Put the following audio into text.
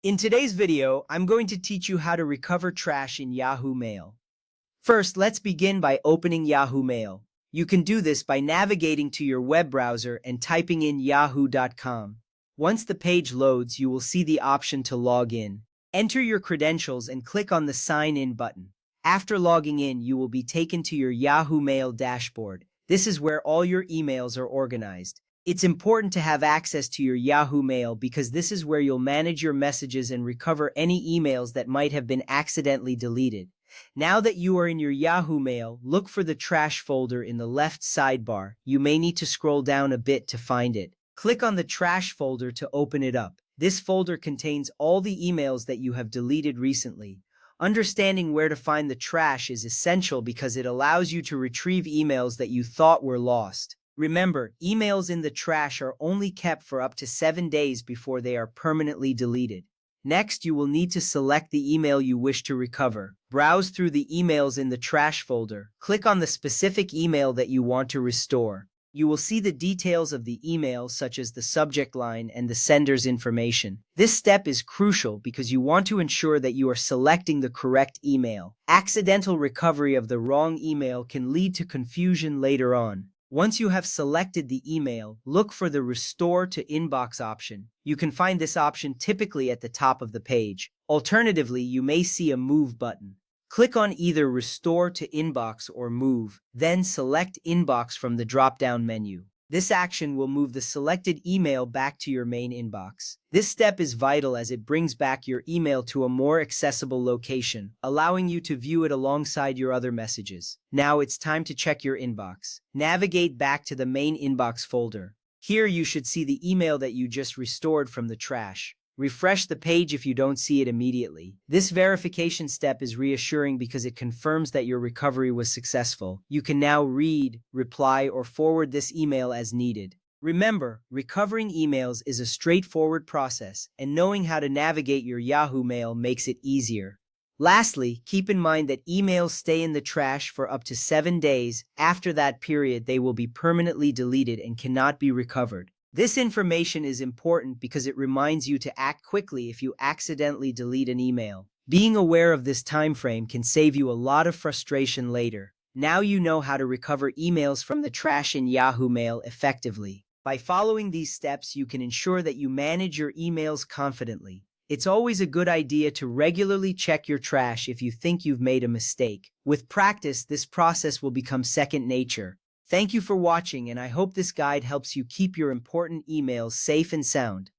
In today's video, I'm going to teach you how to recover trash in Yahoo Mail. First, let's begin by opening Yahoo Mail. You can do this by navigating to your web browser and typing in yahoo.com. Once the page loads, you will see the option to log in. Enter your credentials and click on the Sign In button. After logging in, you will be taken to your Yahoo Mail dashboard. This is where all your emails are organized. It's important to have access to your Yahoo Mail because this is where you'll manage your messages and recover any emails that might have been accidentally deleted. Now that you are in your Yahoo Mail, look for the trash folder in the left sidebar. You may need to scroll down a bit to find it. Click on the trash folder to open it up. This folder contains all the emails that you have deleted recently. Understanding where to find the trash is essential because it allows you to retrieve emails that you thought were lost. Remember, emails in the trash are only kept for up to 7 days before they are permanently deleted. Next, you will need to select the email you wish to recover. Browse through the emails in the trash folder. Click on the specific email that you want to restore. You will see the details of the email, such as the subject line and the sender's information. This step is crucial because you want to ensure that you are selecting the correct email. Accidental recovery of the wrong email can lead to confusion later on. Once you have selected the email, look for the Restore to Inbox option. You can find this option typically at the top of the page. Alternatively, you may see a Move button. Click on either Restore to Inbox or Move, then select Inbox from the drop-down menu. This action will move the selected email back to your main inbox. This step is vital as it brings back your email to a more accessible location, allowing you to view it alongside your other messages. Now it's time to check your inbox. Navigate back to the main inbox folder. Here you should see the email that you just restored from the trash. Refresh the page if you don't see it immediately. This verification step is reassuring because it confirms that your recovery was successful. You can now read, reply, or forward this email as needed. Remember, recovering emails is a straightforward process, and knowing how to navigate your Yahoo Mail makes it easier. Lastly, keep in mind that emails stay in the trash for up to 7 days. After that period, they will be permanently deleted and cannot be recovered. This information is important because it reminds you to act quickly if you accidentally delete an email. Being aware of this time frame can save you a lot of frustration later. Now you know how to recover emails from the trash in Yahoo Mail effectively. By following these steps, you can ensure that you manage your emails confidently. It's always a good idea to regularly check your trash if you think you've made a mistake. With practice, this process will become second nature. Thank you for watching, and I hope this guide helps you keep your important emails safe and sound.